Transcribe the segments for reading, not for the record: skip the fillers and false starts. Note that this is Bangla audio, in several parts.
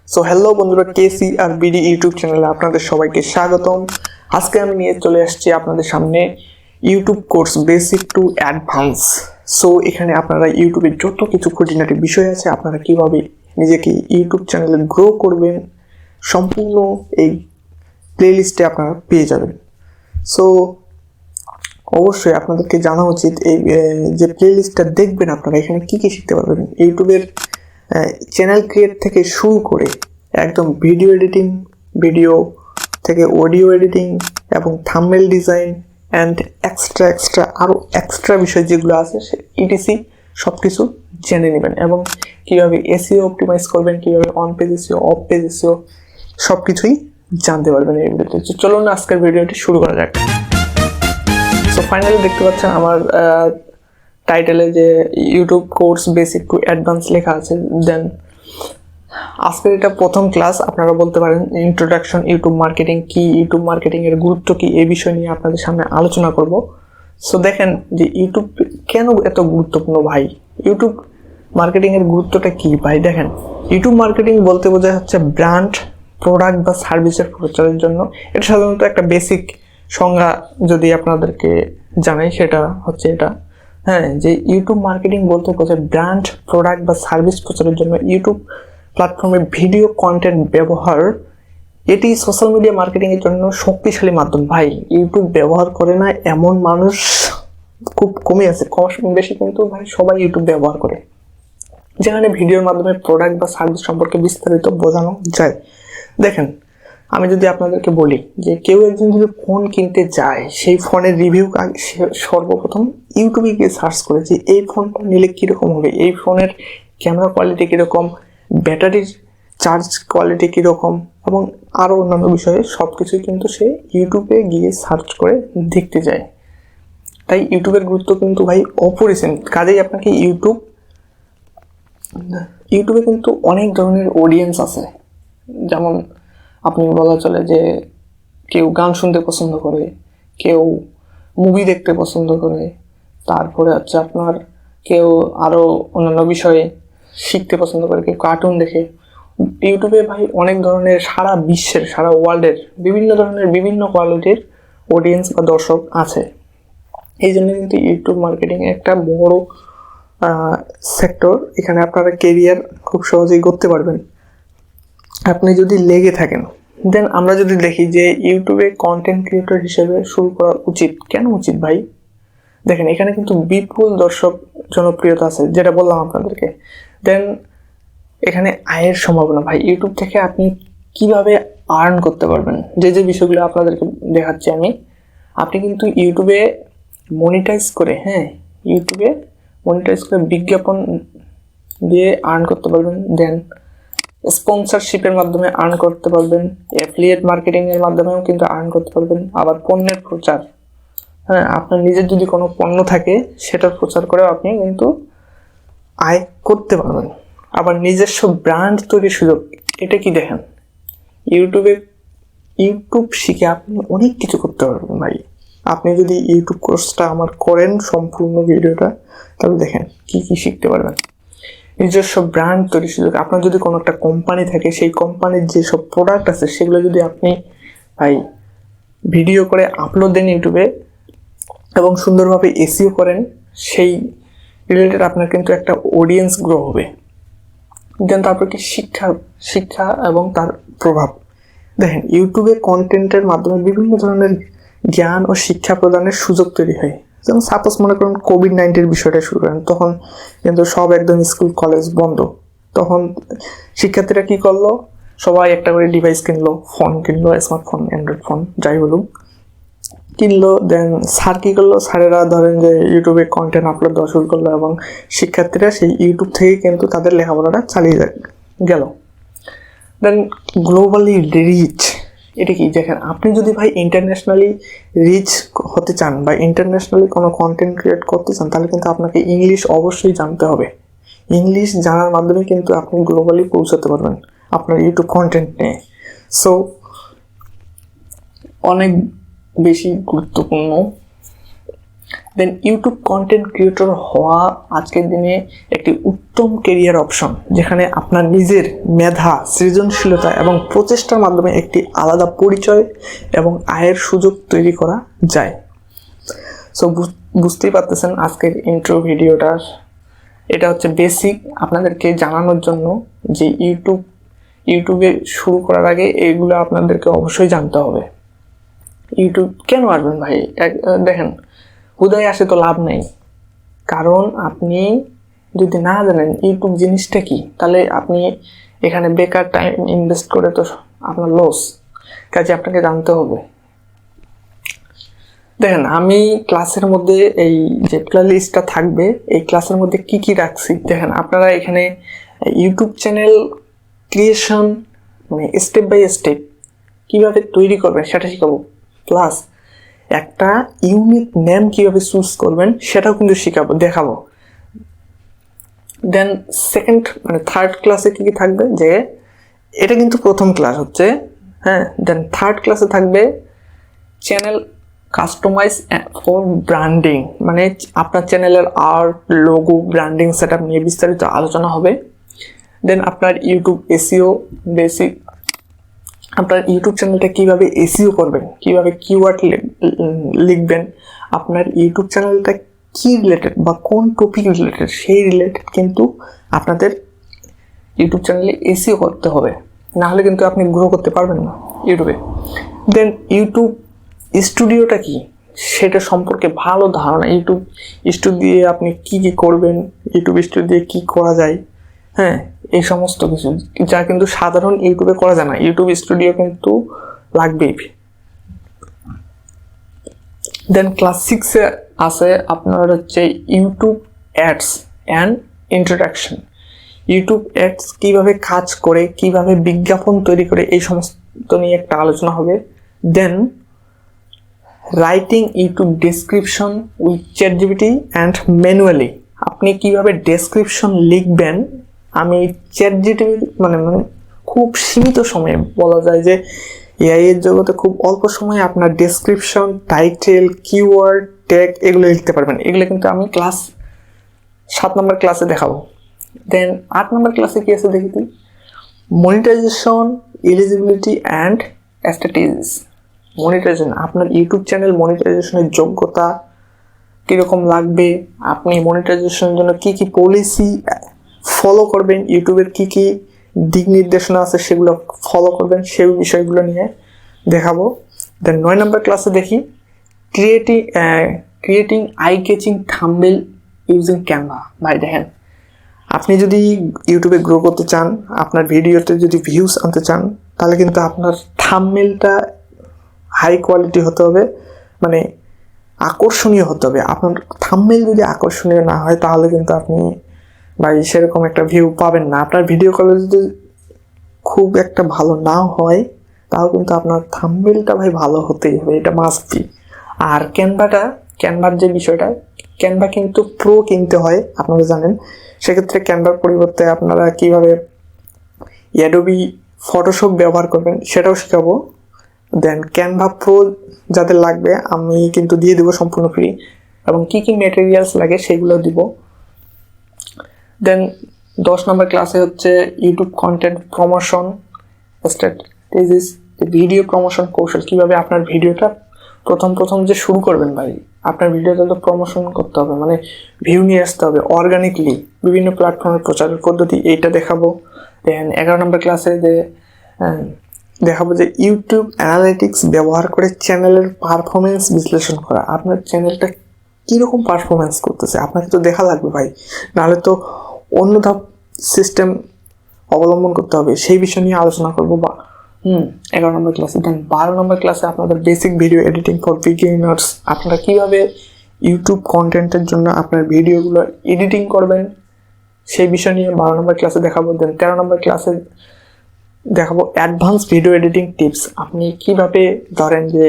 সো হ্যালো বন্ধুরা, kcrbd ইউটিউব চ্যানেলে আপনাদের সবাইকে স্বাগতম। আজকে আমি নিয়ে চলে আসছি আপনাদের সামনে YouTube course basic to advance. So এখানে আপনারা ইউটিউবের যত কিছু খুঁটিনাটি বিষয় আছে, আপনারা কিভাবে নিজেকে ইউটিউব চ্যানেলে গ্রো করবেন, সম্পূর্ণ এই প্লেলিস্টে আপনারা পেয়ে যাবেন। সো অবশ্যই আপনাদেরকে জানা উচিত এই যে প্লেলিস্টটা দেখবেন আপনারা এখানে কি কি শিখতে পারবেন। ইউটিউবের চ্যানেল ক্রিয়েট থেকে শুরু করে একদম ভিডিও এডিটিং, ভিডিও থেকে অডিও এডিটিং এবং থাম্বনেল ডিজাইন অ্যান্ড এক্সট্রা আরও এক্সট্রা বিষয় যেগুলো আছে ইটিসি সব কিছু জেনে নেবেন, এবং কীভাবে এসইও অপটিমাইজ করবেন, কীভাবে on page SEO, of page SEO সব কিছুই জানতে পারবেন এই ভিডিওতে। চলুন আজকের ভিডিওটি শুরু করা যাক। সো ফাইনালি দেখতে পাচ্ছেন আমার টাইটেলে যে YouTube course basic to advance লেখা আছে। দেন আজকের এটা প্রথম ক্লাস, আপনারা বলতে পারেন ইন্ট্রোডাকশন ইউটিউব মার্কেটিং কি, ইউটিউব মার্কেটিং এর গুরুত্ব কি, এই বিষয় নিয়ে আপনাদের সামনে আলোচনা করব। সো দেখেন যে ইউটিউব কেন এত গুরুত্বপূর্ণ ভাই, ইউটিউব মার্কেটিং এর গুরুত্বটা কি ভাই। দেখেন, ইউটিউব মার্কেটিং বলতে বোঝায় হচ্ছে ব্র্যান্ড, প্রোডাক্ট বা সার্ভিসের প্রচারের জন্য। এটা সাধারণত একটা বেসিক সংজ্ঞা যদি আপনাদেরকে জানাই, সেটা হচ্ছে এটা, হ্যাঁ, যে ইউটিউব মার্কেটিং বলতে বোঝায় ব্র্যান্ড, প্রোডাক্ট বা সার্ভিস প্রচারের জন্য ইউটিউব প্ল্যাটফর্মে ভিডিও কন্টেন্ট ব্যবহার। এটি সোশ্যাল মিডিয়া মার্কেটিং এর জন্য শক্তিশালী মাধ্যম ভাই। ইউটিউব ব্যবহার করে না এমন মানুষ খুব কমই আছে, কম বেশি কিন্তু ভাই সবাই ইউটিউব ব্যবহার করে, যেখানে ভিডিওর মাধ্যমে প্রোডাক্ট বা সার্ভিস সম্পর্কে বিস্তারিত বোঝানো যায়। দেখেন, আমি যদি আপনাদেরকে বলি যে কেউ একজন যদি ফোন কিনতে যায়, সেই ফোনের রিভিউ সর্বপ্রথম ইউটিউবে গিয়ে সার্চ করে যে এই ফোনটা নিলে কীরকম হবে, এই ফোনের ক্যামেরা কোয়ালিটি কীরকম, ব্যাটারির চার্জ কোয়ালিটি কীরকম, এবং আরও অন্যান্য বিষয়ে সব কিছুই কিন্তু সে ইউটিউবে গিয়ে সার্চ করে দেখতে যায়। তাই ইউটিউবের গুরুত্ব কিন্তু ভাই অপরিসীম। কাজেই আপনাকে ইউটিউবে কিন্তু অনেক ধরনের অডিয়েন্স আছে। যেমন আপনি বলা চলে যে কেউ গান শুনতে পছন্দ করে, কেউ মুভি দেখতে পছন্দ করে, তারপরে হচ্ছে আপনার কেউ আরও অন্যান্য বিষয়ে শিখতে পছন্দ করে, কেউ কার্টুন দেখে। ইউটিউবে ভাই অনেক ধরনের, সারা বিশ্বের, সারা ওয়ার্ল্ডের বিভিন্ন ধরনের বিভিন্ন কোয়ালিটির অডিয়েন্স বা দর্শক আছে। এই জন্য কিন্তু ইউটিউব মার্কেটিং একটা বড় সেক্টর। এখানে আপনারা কেরিয়ার খুব সহজেই করতে পারবেন আপনি যদি লেগে থাকেন। দেন আমরা যদি দেখি যে ইউটিউবে কন্টেন্ট ক্রিয়েটর হিসেবে শুরু করা উচিত, কেন উচিত ভাই। দেখেন, এখানে কিন্তু বিপুল দর্শক জনপ্রিয়তা আছে, যেটা বললাম আপনাদেরকে। দেন এখানে আয়ের সম্ভাবনা ভাই, ইউটিউব থেকে আপনি কিভাবে আর্ন করতে পারবেন, যে বিষয়গুলো আপনাদেরকে দেখাচ্ছি আমি। আপনি কিন্তু ইউটিউবে মনিটাইজ করে, ইউটিউবে মনিটাইজ করে বিজ্ঞাপন দিয়ে আর্ন করতে পারবেন। দেন স্পন্সরশিপের মাধ্যমে আর্ন করতে পারবেন, অ্যাফিলিয়েট মার্কেটিং এর মাধ্যমেও কিন্তু আর্ন করতে পারবেন। আবার পণ্যের প্রচার, আপনার নিজের যদি কোনো পণ্য থাকে সেটার প্রচার করেও আপনি কিন্তু আয় করতে পারবেন। আবার নিজস্ব ব্র্যান্ড তৈরির সুযোগ, এটা কি দেখেন, ইউটিউব শিখে আপনি অনেক কিছু করতে পারবেন ভাই। আপনি যদি ইউটিউব কোর্সটা আমার করেন, সম্পূর্ণ ভিডিওটা, তাহলে দেখেন কি কি শিখতে পারবেন। নিজস্ব ব্র্যান্ড তৈরির সুযোগ, আপনার যদি কোনো একটা কোম্পানি থাকে, সেই কোম্পানির যেসব প্রোডাক্ট আছে সেগুলো যদি আপনি ভাই ভিডিও করে আপলোড দেন ইউটিউবে এবং সুন্দরভাবে এসইও করেন, সেই রিলেটেড আপনার কিন্তু একটা অডিয়েন্স গ্রো হবে। দেন তারপর কি শিক্ষা এবং তার প্রভাব। দেখেন, ইউটিউবে কন্টেন্টের মাধ্যমে বিভিন্ন ধরনের জ্ঞান ও শিক্ষা প্রদানের সুযোগ তৈরি হয়। যেমন সাপোজ মনে করুন কোভিড-19 বিষয়টা শুরু করেন, তখন কিন্তু সব একদম স্কুল কলেজ বন্ধ। তখন শিক্ষার্থীরা কি করলো, সবাই একটা করে ডিভাইস কিনলো, ফোন কিনলো, স্মার্টফোন, অ্যান্ড্রয়েড ফোন যাই বলুক কিনলো। দেন স্যার কী করলো, স্যারেরা ধরেন যে ইউটিউবে কন্টেন্ট আপলোড দেওয়া শুরু করলো, এবং শিক্ষার্থীরা সেই ইউটিউব থেকে কিন্তু তাদের লেখাপড়াটা চালিয়ে গেল। দেন গ্লোবালি রিচ, এটা কি দেখেন, আপনি যদি ভাই ইন্টারন্যাশনালি রিচ হতে চান বা ইন্টারন্যাশনালি কোনো কন্টেন্ট ক্রিয়েট করতে চান, তাহলে কিন্তু আপনাকে ইংলিশ অবশ্যই জানতে হবে। ইংলিশ জানার মাধ্যমে কিন্তু আপনি গ্লোবালি পৌঁছাতে পারবেন আপনার ইউটিউব কন্টেন্ট নিয়ে। সো অনেক বেশি গুরুত্বপূর্ণ দেন ইউটিউব কন্টেন্ট ক্রিয়েটর হওয়া আজকের দিনে একটি উত্তম কেরিয়ার অপশন, যেখানে আপনার নিজের মেধা, সৃজনশীলতা এবং প্রচেষ্টার মাধ্যমে একটি আলাদা পরিচয় এবং আয়ের সুযোগ তৈরি করা যায়। সো বুঝতেই পারতেছেন আজকের ইন্ট্রো ভিডিওটা, এটা হচ্ছে বেসিক আপনাদেরকে জানানোর জন্য যে ইউটিউবে শুরু করার আগে এইগুলো আপনাদেরকে অবশ্যই জানতে হবে। ইউটিউব কেন আসবেন ভাই? দেখেন, হুদায় আসে তো লাভ নেই, কারণ আপনি যদি না জানেন ইউটিউব জিনিসটা কি, তাহলে আপনি এখানে বেকার টাইম ইনভেস্ট করে তো আপনার লস। কাজে আপনাকে জানতে হবে। দেখেন, আমি ক্লাসের মধ্যে এই যে প্লেলিস্টটা থাকবে, এই ক্লাসের মধ্যে কি কি রাখছি দেখেন। আপনারা এখানে ইউটিউব চ্যানেল ক্রিয়েশন মানে স্টেপ বাই স্টেপ কীভাবে তৈরি করবেন সেটা শেখাবো, প্লাস একটা ইউনিক নেম কীভাবে চুজ করবেন সেটাও কিন্তু দেখাবো। দেন সেকেন্ড মানে থার্ড ক্লাসে কী কী থাকবে, যে এটা কিন্তু প্রথম ক্লাস হচ্ছে, হ্যাঁ। দেন থার্ড ক্লাসে থাকবে চ্যানেল কাস্টমাইজ ফর ব্র্যান্ডিং, মানে আপনার চ্যানেলের art, logo, branding set up নিয়ে বিস্তারিত আলোচনা হবে। দেন আপনার ইউটিউব এসইও বেসিক, আপনার ইউটিউব চ্যানেলটা কীভাবে এসইও করবেন, কীভাবে কিওয়ার্ড লিখবেন, আপনার ইউটিউব চ্যানেলটা কী রিলেটেড বা কোন টপিক রিলেটেড, সেই রিলেটেড কিন্তু আপনাদের ইউটিউব চ্যানেলে এসইও করতে হবে, নাহলে কিন্তু আপনি গ্রো করতে পারবেন না ইউটিউবে। দেন ইউটিউব স্টুডিওটা কি সেটা সম্পর্কে ভালো ধারণা, ইউটিউব স্টুডিও দিয়ে আপনি কি কি করবেন, ইউটিউব স্টুডিও দিয়ে কী করা যায়, হ্যাঁ, এই সমস্ত কিছু যা কিন্তু সাধারণ ইউটিউবে করা যায় না, ইউটিউব স্টুডিও কিন্তু লাগবেই। দেন ক্লাস 6-এ আছে আপনার হচ্ছে YouTube ads and introduction. YouTube ads কীভাবে কাজ করে, কীভাবে বিজ্ঞাপন তৈরি করে, এই সমস্ত নিয়ে একটা আলোচনা হবে। Then writing YouTube description with ChatGPT and manually, আপনি কীভাবে ডেসক্রিপশন লিখবেন। আমি চ্যাটজিপিটি মানে খুব সীমিত সময়ে, বলা যায় যে এআই এর জগতে খুব অল্প সময়ে আপনার ডেসক্রিপশন, টাইটেল, কিওয়ার্ড, ট্যাগ এগুলো লিখতে পারবেন। এগুলো কিন্তু আমি ক্লাস 7 নম্বর ক্লাসে দেখাবো। দেন 8 নম্বর ক্লাসে কি আছে দেখি তুই, monetization, eligibility and strategies. Monetization, আপনার ইউটিউব চ্যানেল মনিটাইজেশনের যোগ্যতা কীরকম লাগবে, আপনি মনিটাইজেশনের জন্য কী কী পলিসি ফলো করবেন, ইউটিউবের কী কী দিক নির্দেশনা আছে সেগুলো ফলো করবেন, সেই বিষয়গুলো নিয়ে দেখাবো। দেন 9 নম্বর ক্লাসে দেখি creating eye catching thumbnail using Canva. ভাই দেখেন, আপনি যদি ইউটিউবে গ্রো করতে চান, আপনার ভিডিওতে যদি ভিউজ আনতে চান, তাহলে কিন্তু আপনার থাম্বনেলটা হাই কোয়ালিটি হতে হবে, মানে আকর্ষণীয় হতে হবে। আপনার থাম্বনেল যদি আকর্ষণীয় না হয় তাহলে কিন্তু আপনি ভাই সেরকম একটা ভিউ পাবেন না। আপনার ভিডিও কলে যদি খুব একটা ভালো না হয় তাও কিন্তু আপনার থাম্বনেলটা ভাই ভালো হতেই হবে, এটা মাস্ট বি। আর ক্যানভার যে বিষয়টা, ক্যানভা কিন্তু প্রো কিনতে হয়, আপনারা জানেন। সেক্ষেত্রে ক্যানভার পরিবর্তে আপনারা কীভাবে অ্যাডোবি ফটোশপ ব্যবহার করবেন সেটাও শেখাবো। দেন ক্যানভা প্রো যাদের লাগবে আমি কিন্তু দিয়ে দেবো সম্পূর্ণ ফ্রি, এবং কী কী ম্যাটেরিয়ালস লাগে সেগুলো দিব। দেন 10 নম্বর ক্লাসে হচ্ছে YouTube content promotion strategies, video promotion কৌশল, কীভাবে আপনার ভিডিওটা প্রথম যে শুরু করবেন ভাই, আপনার ভিডিওটা তো প্রমোশন করতে হবে, মানে ভিউ নিয়ে আসতে হবে অর্গানিকলি, বিভিন্ন প্ল্যাটফর্মের প্রচারের পদ্ধতি এইটা দেখাবো। দেন 11 নম্বর ক্লাসে দেখাবো যে ইউটিউব অ্যানালিটিক্স ব্যবহার করে চ্যানেলের পারফরমেন্স বিশ্লেষণ করা। আপনার চ্যানেলটা কীরকম পারফরমেন্স করতেছে আপনাকে তো দেখা লাগবে ভাই, নাহলে তো অন্য ধাপ সিস্টেম অবলম্বন করতে হবে, সেই বিষয় নিয়ে আলোচনা করবো। 11 নম্বর ক্লাসে। দেন 12 নম্বর ক্লাসে আপনাদের basic video editing for beginners, আপনারা কীভাবে ইউটিউব কন্টেন্টের জন্য আপনার ভিডিওগুলো এডিটিং করবেন সেই বিষয় নিয়ে 12 নম্বর ক্লাসে দেখাবো। দেন 13 নম্বর ক্লাসে দেখাবো অ্যাডভান্স ভিডিও এডিটিং টিপস, আপনি কীভাবে ধরেন যে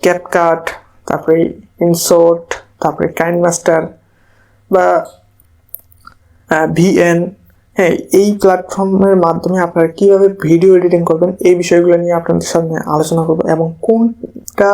ক্যাপকাট, তারপরে ইনশর্ট, তারপরে কাইনমাস্টার বা ভিএন, হ্যাঁ, এই প্ল্যাটফর্মের মাধ্যমে আপনারা কীভাবে ভিডিও এডিটিং করবেন এই বিষয়গুলো নিয়ে আপনাদের সামনে আলোচনা করবো, এবং কোনটা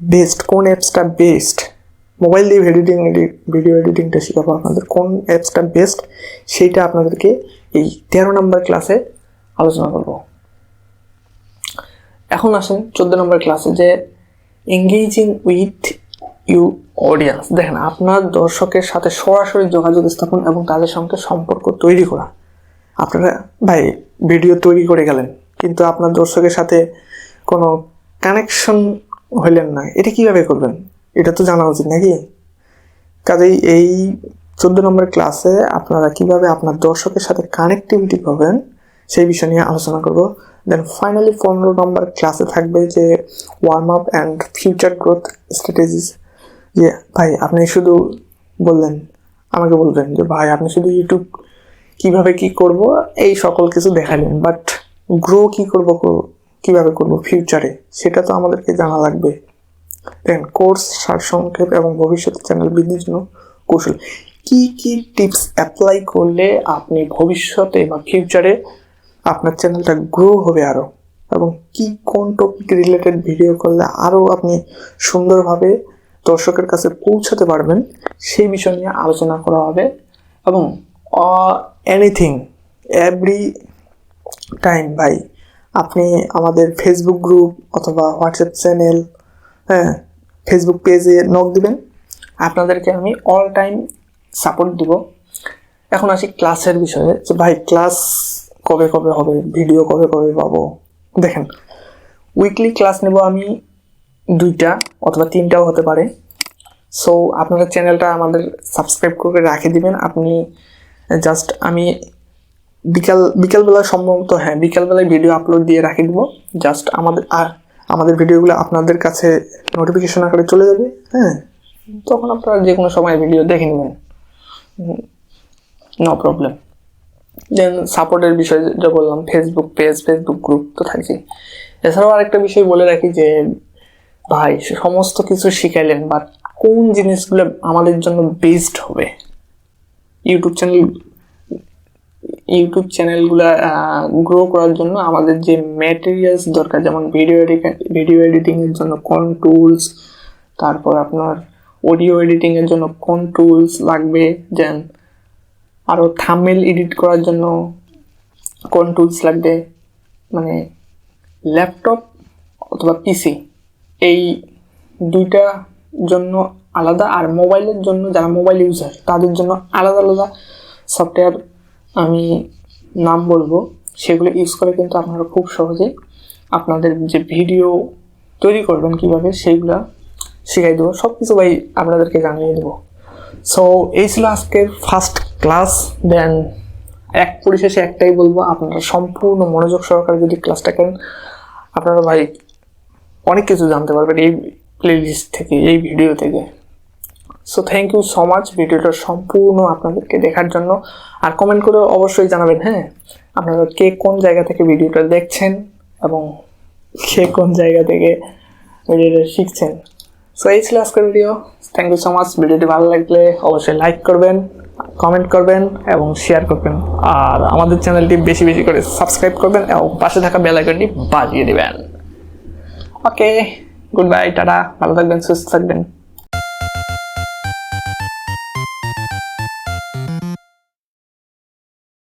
বেস্ট, কোন অ্যাপসটা বেস্ট মোবাইল দিয়ে ভিডিও এডিটিংটা শেখাবো আপনাদের কোন অ্যাপসটা বেস্ট, সেইটা আপনাদেরকে এই 13 নম্বর ক্লাসে আলোচনা করব। এখন আসেন 14 নম্বর ক্লাসে, যে এঙ্গেজিং উইথ ইউ অডিয়েন্স। দেখেন, আপনার দর্শকের সাথে সরাসরি যোগাযোগ স্থাপন এবং তাদের সঙ্গে সম্পর্ক তৈরি করা। আপনারা ভাই ভিডিও তৈরি করে গেলেন, কিন্তু আপনার দর্শকের সাথে কোনো কানেকশন হইলেন না, এটা কিভাবে করবেন? এটা তো জানা উচিত নাকি? কাজেই এই 14 নম্বর ক্লাসে আপনারা কিভাবে আপনার দর্শকের সাথে কানেক্টিভিটি পাবেন সেই বিষয় নিয়ে আলোচনা করব। দেন ফাইনালি 15 নম্বর ক্লাসে থাকবে যে warm up and future growth strategies. যে ভাই আপনি শুধু আমাকে বলবেন যে ভাই আপনি শুধু ইউটিউব কিভাবে কি করব এই সকল কিছু দেখালেন, বাট গ্রো কিভাবে করব ফিউচারে, সেটা তো আমাদেরকে জানা লাগবে। দেন কোর্স সারসংক্ষেপ এবং ভবিষ্যতে চ্যানেল বৃদ্ধির জন্য কৌশল, কি টিপস অ্যাপ্লাই করলে আপনি ভবিষ্যতে বা ফিউচারে আপনার চ্যানেলটা গ্রো হবে আরও, এবং কোন টপিক রিলেটেড ভিডিও করলে আরও আপনি সুন্দরভাবে দর্শকের কাছে পৌঁছাতে পারবেন, সেই বিষয় নিয়ে আলোচনা করা হবে। এবং এনিথিং এভরি টাইম ভাই আপনি আমাদের ফেসবুক গ্রুপ অথবা হোয়াটসঅ্যাপ চ্যানেল, ফেসবুক পেজে নক দিবেন, আপনাদেরকে আমি অল টাইম সাপোর্ট দিব। এখন আসি ক্লাসের বিষয়ে, যে ভাই ক্লাস কবে হবে, ভিডিও কবে পাবো। দেখেন, উইকলি ক্লাস নেব আমি 2টা অথবা 3টাও হতে পারে। সো আপনাদের চ্যানেলটা আমাদের সাবস্ক্রাইব করে রাখে দিবেন। আপনি জাস্ট আমি বিকালবেলা সম্ভবত বিকালবেলায় ভিডিও আপলোড দিয়ে রাখে দিব। জাস্ট আমাদের ভিডিওগুলো আপনাদের কাছে নোটিফিকেশন আকারে চলে যাবে, তখন আপনারা যে কোনো সময় ভিডিও দেখে নেবেন, নো প্রবলেম। দেন সাপোর্টের বিষয় যা বললাম, ফেসবুক পেজ, ফেসবুক গ্রুপ তো থাকছে। এছাড়াও আরেকটা বিষয় বলে রাখি যে ভাই সমস্ত কিছু শিখাইলেন, বাট কোন জিনিসগুলো আমাদের জন্য বেস্ট হবে, ইউটিউব চ্যানেলগুলো গ্রো করার জন্য আমাদের যে ম্যাটেরিয়ালস দরকার, যেমন ভিডিও এডিটিংয়ের জন্য কোন টুলস, তারপর আপনার অডিও এডিটিংয়ের জন্য কোন টুলস লাগবে, দেন আরও থাম্বনেল এডিট করার জন্য কোন টুলস লাগবে, মানে ল্যাপটপ অথবা পিসি এই 2টা জন্য আলাদা, আর মোবাইলের জন্য যারা মোবাইল ইউজার তাদের জন্য আলাদা সফটওয়্যার আমি নাম বলবো, সেগুলো ইউজ করে কিন্তু আপনারা খুব সহজেই আপনাদের যে ভিডিও তৈরি করবেন কীভাবে সেইগুলো শিখাই দেবো, সব কিছু ভাই আপনাদেরকে জানিয়ে দেবো। সো এই ছিল আজকের ফার্স্ট ক্লাস। দেন পরিশেষে একটাই বলবো, আপনারা সম্পূর্ণ মনোযোগ সহকারে যদি ক্লাসটা করেন, আপনারা ভাই অনেক কিছু জানতে পারবেন এই প্লেলিস্ট থেকে, এই ভিডিও থেকে। So thank you so much ভিডিওটা সম্পূর্ণ আপনাদেরকে দেখার জন্য। আর কমেন্ট করে অবশ্যই জানাবেন আপনারা কে কোন জায়গা থেকে ভিডিওটা দেখছেন এবং কে কোন জায়গা থেকে ভিডিওটা শিখছেন। সো এই ছিল আজকের video. Thank you so much. ভিডিওটি ভালো লাগলে অবশ্যই লাইক করবেন, কমেন্ট করবেন এবং শেয়ার করবেন, আর আমাদের চ্যানেলটি বেশি করে সাবস্ক্রাইব করবেন এবং পাশে থাকা বেল আইকনটি বাজিয়ে দেবেন। ওকে, গুড বাই, টাটা, ভালো থাকবেন, সুস্থ থাকবেন।